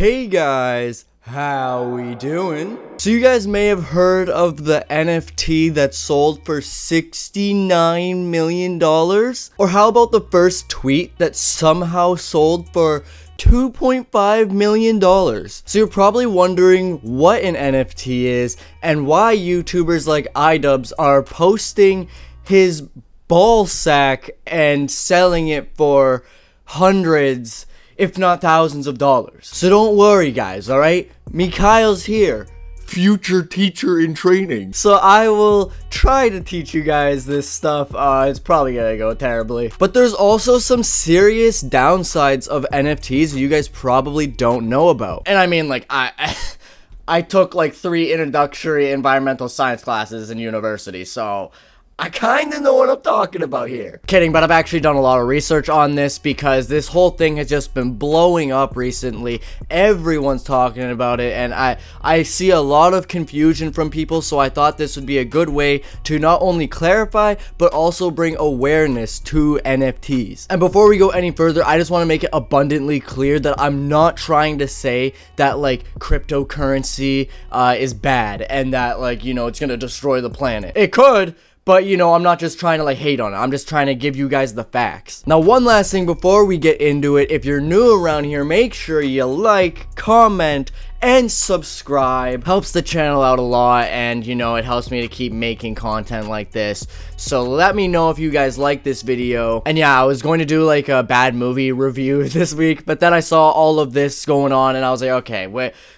Hey guys, how we doing? So you guys may have heard of the NFT that sold for $69 million? Or how about the first tweet that somehow sold for $2.5 million? So you're probably wondering what an NFT is and why YouTubers like iDubbbz are posting his ball sack and selling it for hundreds, if not thousands of dollars. So don't worry guys, alright? Mikhail's here, future teacher in training. So I will try to teach you guys this stuff. It's probably gonna go terribly. But there's also some serious downsides of NFTs you guys probably don't know about. And I mean, like, I took like 3 introductory environmental science classes in university, so I kinda know what I'm talking about here. Kidding, but I've actually done a lot of research on this because this whole thing has just been blowing up recently. Everyone's talking about it, and I see a lot of confusion from people, so I thought this would be a good way to not only clarify, but also bring awareness to NFTs. And before we go any further, I just want to make it abundantly clear that I'm not trying to say that, like, cryptocurrency is bad, and that, like, you know, it's gonna destroy the planet. It could, but, you know, I'm not just trying to, like, hate on it. I'm just trying to give you guys the facts. Now, one last thing before we get into it. If you're new around here, make sure you like, comment, and subscribe. Helps the channel out a lot, and, you know, it helps me to keep making content like this. So let me know if you guys like this video. And yeah, I was going to do, like, a bad movie review this week, but then I saw all of this going on, and I was like, okay,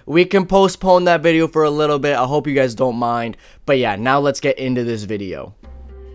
we can postpone that video for a little bit. I hope you guys don't mind. But yeah, now let's get into this video.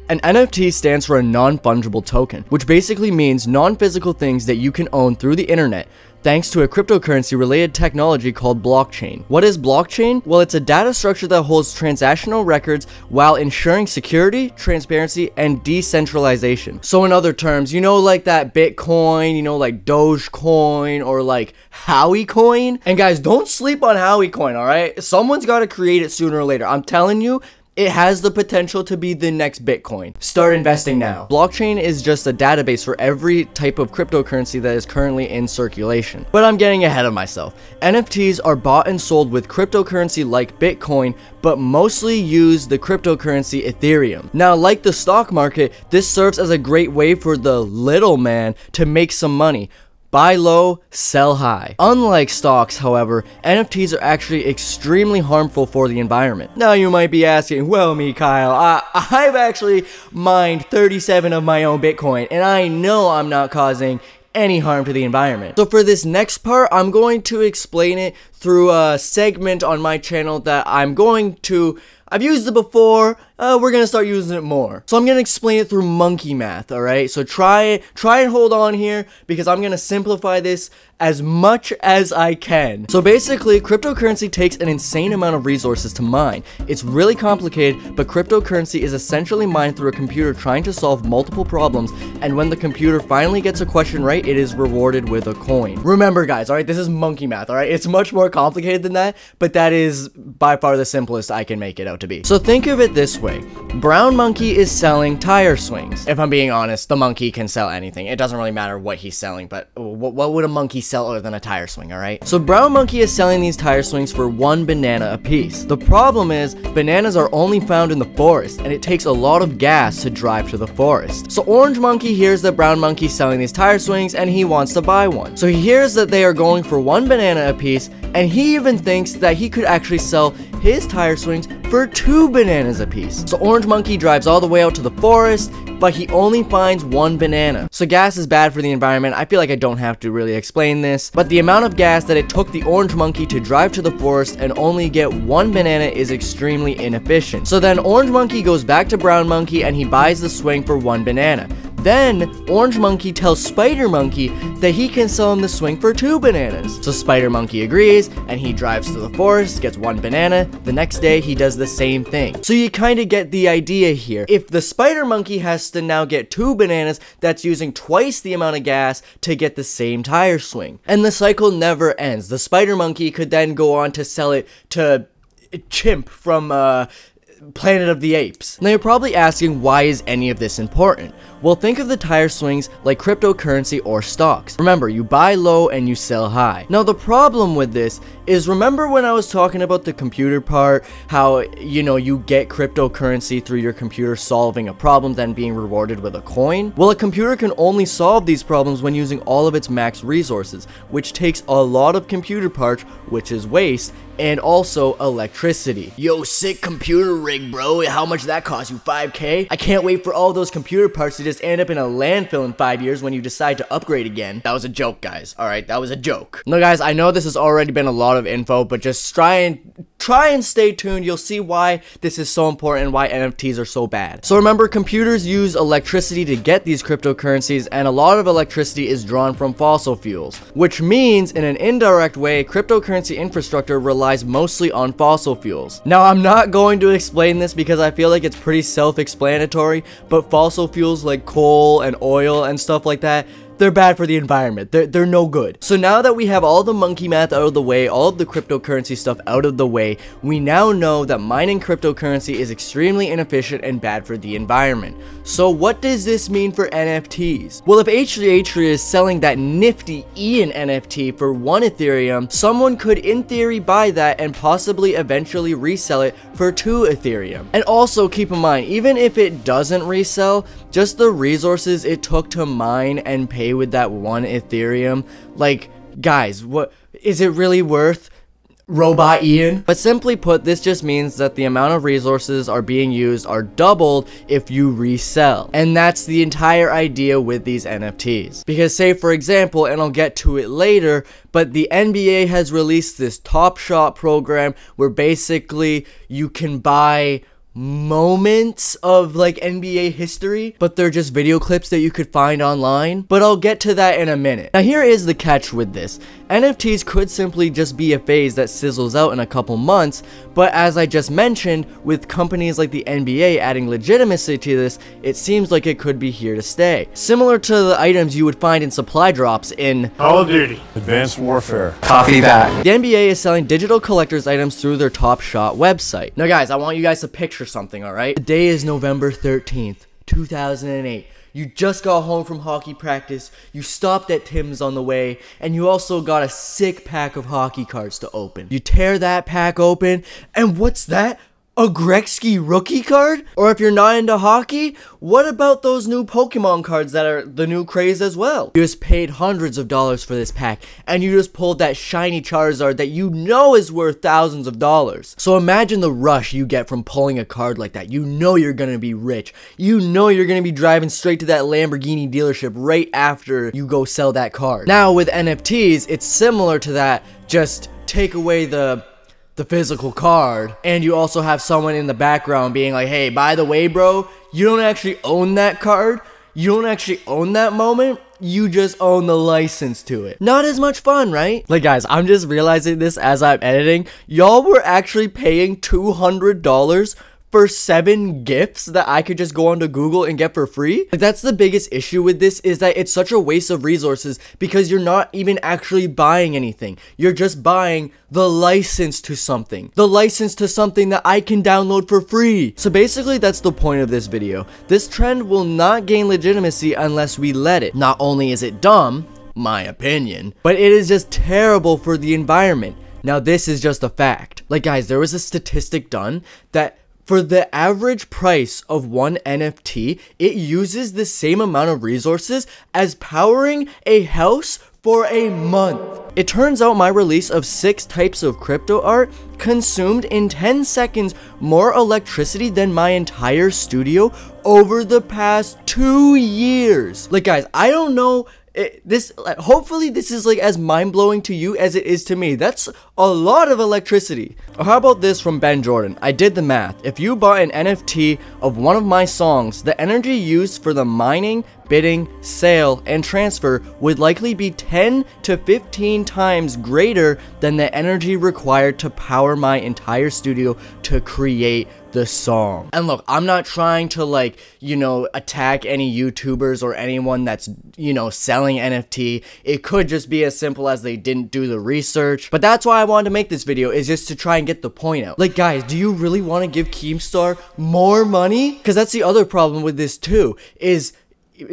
An NFT stands for a non-fungible token, which basically means non-physical things that you can own through the internet, thanks to a cryptocurrency-related technology called blockchain. What is blockchain? Well, it's a data structure that holds transactional records while ensuring security, transparency, and decentralization. So in other terms, you know, like that Bitcoin, you know, like Dogecoin, or like Howie Coin? And guys, don't sleep on Howie Coin, alright? Someone's gotta create it sooner or later. I'm telling you, it has the potential to be the next Bitcoin. Start investing now. Blockchain is just a database for every type of cryptocurrency that is currently in circulation. But I'm getting ahead of myself. NFTs are bought and sold with cryptocurrency like Bitcoin, but mostly use the cryptocurrency Ethereum. Now, like the stock market, this serves as a great way for the little man to make some money. Buy low, sell high. Unlike stocks, however, NFTs are actually extremely harmful for the environment. Now you might be asking, well, Mikhail, I've actually mined 37 of my own Bitcoin, and I know I'm not causing any harm to the environment. So for this next part, I'm going to explain it through a segment on my channel that I've used it before, we're gonna start using it more. So I'm gonna explain it through monkey math, alright? So try and hold on here, because I'm gonna simplify this as much as I can. So basically, cryptocurrency takes an insane amount of resources to mine. It's really complicated, but cryptocurrency is essentially mined through a computer trying to solve multiple problems, and when the computer finally gets a question right, it is rewarded with a coin. Remember guys, alright, this is monkey math, alright? It's much more complicated than that, but that is by far the simplest I can make it out to be. So think of it this way. Brown Monkey is selling tire swings. If I'm being honest, the monkey can sell anything. It doesn't really matter what he's selling, but what would a monkey sell other than a tire swing, alright? So Brown Monkey is selling these tire swings for 1 banana a piece. The problem is, bananas are only found in the forest, and it takes a lot of gas to drive to the forest. So Orange Monkey hears that Brown Monkey is selling these tire swings, and he wants to buy one. So he hears that they are going for 1 banana a piece, and he even thinks that he could actually sell his tire swings for 2 bananas a piece. So Orange Monkey drives all the way out to the forest, but he only finds 1 banana. So gas is bad for the environment. I feel like I don't have to really explain this, but the amount of gas that it took the Orange Monkey to drive to the forest and only get 1 banana is extremely inefficient. So then Orange Monkey goes back to Brown Monkey and he buys the swing for 1 banana. Then, Orange Monkey tells Spider Monkey that he can sell him the swing for 2 bananas. So Spider Monkey agrees, and he drives to the forest, gets 1 banana. The next day, he does the same thing. So you kinda get the idea here. If the Spider Monkey has to now get 2 bananas, that's using twice the amount of gas to get the same tire swing. And the cycle never ends. The Spider Monkey could then go on to sell it to Chimp from Planet of the Apes. Now you're probably asking, why is any of this important? Well, think of the tire swings like cryptocurrency or stocks. Remember, you buy low and you sell high. Now the problem with this is, remember when I was talking about the computer part, how, you know, you get cryptocurrency through your computer solving a problem, then being rewarded with a coin? Well, a computer can only solve these problems when using all of its max resources, which takes a lot of computer parts, which is waste, and also electricity. Yo, sick computer rig, bro. How much that cost you? 5K? I can't wait for all those computer parts to just end up in a landfill in 5 years when you decide to upgrade again. That was a joke, guys. Alright, that was a joke. No, guys, I know this has already been a lot of info, but just try and stay tuned. You'll see why this is so important and why NFTs are so bad. So remember, computers use electricity to get these cryptocurrencies, and a lot of electricity is drawn from fossil fuels, which means in an indirect way, cryptocurrency infrastructure relies mostly on fossil fuels. Now, I'm not going to explain this because I feel like it's pretty self-explanatory, but fossil fuels like coal and oil and stuff like that, they're bad for the environment. They're no good. So now that we have all the monkey math out of the way, all of the cryptocurrency stuff out of the way, we now know that mining cryptocurrency is extremely inefficient and bad for the environment. So what does this mean for NFTs? Well, if H3H3 is selling that nifty Ian NFT for 1 Ethereum, someone could in theory buy that and possibly eventually resell it for 2 Ethereum. And also keep in mind, even if it doesn't resell, just the resources it took to mine and pay with that 1 Ethereum, like, guys, what is it really worth? Robot Ian? But simply put, this just means that the amount of resources are being used are doubled if you resell. And that's the entire idea with these NFTs. Because say for example, and I'll get to it later, but the NBA has released this Top Shot program where basically you can buy moments of like NBA history, but they're just video clips that you could find online. But I'll get to that in a minute. Now here is the catch with this. NFTs could simply just be a phase that sizzles out in a couple months, but as I just mentioned, with companies like the NBA adding legitimacy to this, it seems like it could be here to stay. Similar to the items you would find in supply drops in Call of Duty, Advanced Warfare. Copy that. The NBA is selling digital collector's items through their Top Shot website. Now guys, I want you guys to picture something, alright? The day is November 13th, 2008. You just got home from hockey practice, you stopped at Tim's on the way, and you also got a sick pack of hockey cards to open. You tear that pack open, and what's that? A Gretzky rookie card? Or if you're not into hockey, what about those new Pokemon cards that are the new craze as well? You just paid hundreds of dollars for this pack, and you just pulled that shiny Charizard that you know is worth thousands of dollars. So imagine the rush you get from pulling a card like that. You know you're gonna be rich. You know you're gonna be driving straight to that Lamborghini dealership right after you go sell that card. Now with NFTs, it's similar to that, just take away the physical card, and you also have someone in the background being like, hey, by the way, bro, you don't actually own that card, you don't actually own that moment, you just own the license to it. Not as much fun, right? Like guys, I'm just realizing this as I'm editing, y'all were actually paying $200 for 7 gifts that I could just go onto Google and get for free? Like, that's the biggest issue with this, is that it's such a waste of resources because you're not even actually buying anything. You're just buying the license to something. The license to something that I can download for free. So basically, that's the point of this video. This trend will not gain legitimacy unless we let it. Not only is it dumb, my opinion, but it is just terrible for the environment. Now, this is just a fact. Like guys, there was a statistic done that for the average price of 1 NFT, it uses the same amount of resources as powering a house for a month. It turns out my release of 6 types of crypto art consumed in 10 seconds more electricity than my entire studio over the past 2 years. Like guys, I don't know. Hopefully this is like as mind-blowing to you as it is to me. That's a lot of electricity. Or how about this from Ben Jordan? I did the math. If you bought an NFT of one of my songs, the energy used for the mining, bidding, sale, and transfer would likely be 10 to 15 times greater than the energy required to power my entire studio to create the song. And look, I'm not trying to, like, you know, attack any YouTubers or anyone that's, you know, selling NFT. It could just be as simple as they didn't do the research. But that's why I wanted to make this video, is just to try and get the point out. Like, guys, do you really want to give Keemstar more money? Because that's the other problem with this too, is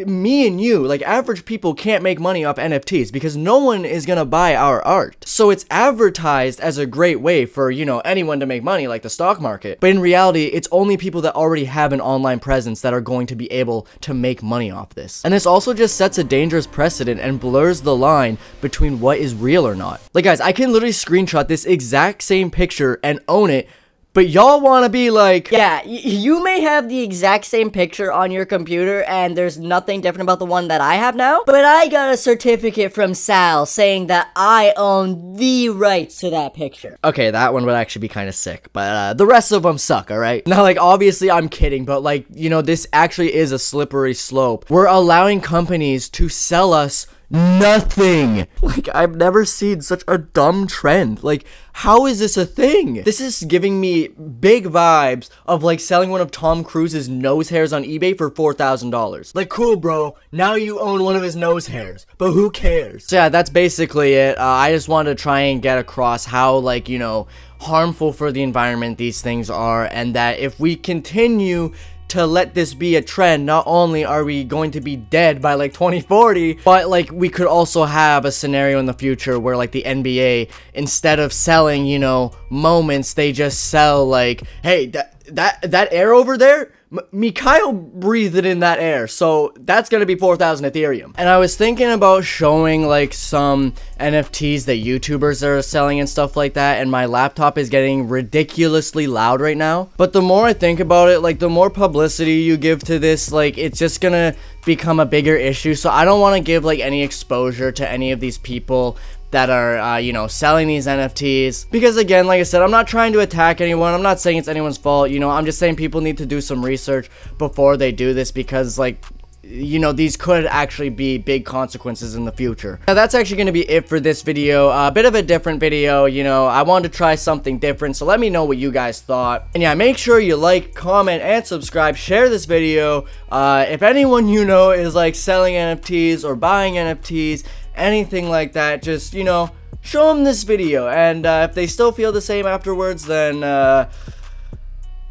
me and you, like average people, can't make money off NFTs because no one is gonna buy our art. So it's advertised as a great way for, you know, anyone to make money, like the stock market. But in reality, it's only people that already have an online presence that are going to be able to make money off this. And this also just sets a dangerous precedent and blurs the line between what is real or not. Like, guys, I can literally screenshot this exact same picture and own it, but y'all want to be like, yeah, you may have the exact same picture on your computer and there's nothing different about the one that I have now, but I got a certificate from Sal saying that I own the rights to that picture. Okay, that one would actually be kind of sick, but the rest of them suck, alright? Now, like, obviously I'm kidding, but like, you know, this actually is a slippery slope. We're allowing companies to sell us nothing. Like, I've never seen such a dumb trend. Like, how is this a thing? This is giving me big vibes of like selling one of Tom Cruise's nose hairs on eBay for $4,000. Like, cool, bro, now you own one of his nose hairs, but who cares? So yeah, that's basically it. I just wanted to try and get across how, like, you know, harmful for the environment these things are, and that if we continue to let this be a trend, not only are we going to be dead by like 2040, but like we could also have a scenario in the future where like the NBA, instead of selling, you know, moments, they just sell like, hey, that air over there, Mikhail breathed in that air, so that's gonna be 4,000 Ethereum. And I was thinking about showing like some NFTs that YouTubers are selling and stuff like that, and my laptop is getting ridiculously loud right now. But the more I think about it, like the more publicity you give to this, like it's just gonna become a bigger issue. So I don't want to give like any exposure to any of these people that are, you know, selling these NFTs. Because again, like I said, I'm not trying to attack anyone. I'm not saying it's anyone's fault, you know, I'm just saying people need to do some research before they do this, because like, you know, these could actually be big consequences in the future. Now, that's actually going to be it for this video. A bit of a different video, you know, I wanted to try something different, so let me know what you guys thought. And yeah, make sure you like, comment, and subscribe, share this video. If anyone you know is like selling NFTs or buying NFTs, anything like that, just, you know, show them this video, and if they still feel the same afterwards, then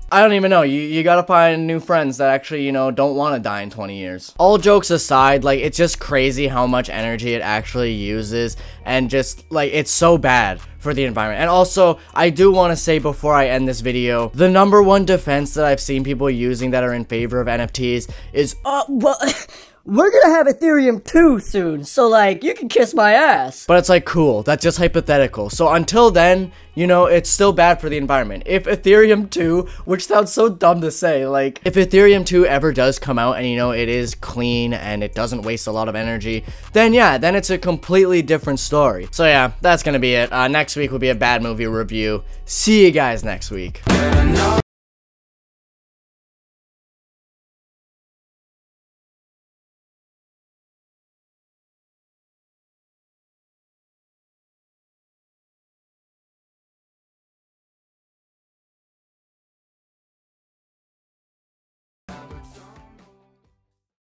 I don't even know, you gotta find new friends that actually, you know, don't want to die in 20 years. All jokes aside, like, it's just crazy how much energy it actually uses, and just, like, it's so bad for the environment. And also, I do want to say before I end this video, the #1 defense that I've seen people using that are in favor of NFTs is, well, we're gonna have Ethereum 2 soon, so like, you can kiss my ass. But it's like, cool, that's just hypothetical. So until then, you know, it's still bad for the environment. If Ethereum 2, which sounds so dumb to say, like, if Ethereum 2 ever does come out and, you know, it is clean and it doesn't waste a lot of energy, then yeah, then it's a completely different story. So yeah, that's gonna be it. Next week will be a bad movie review. See you guys next week.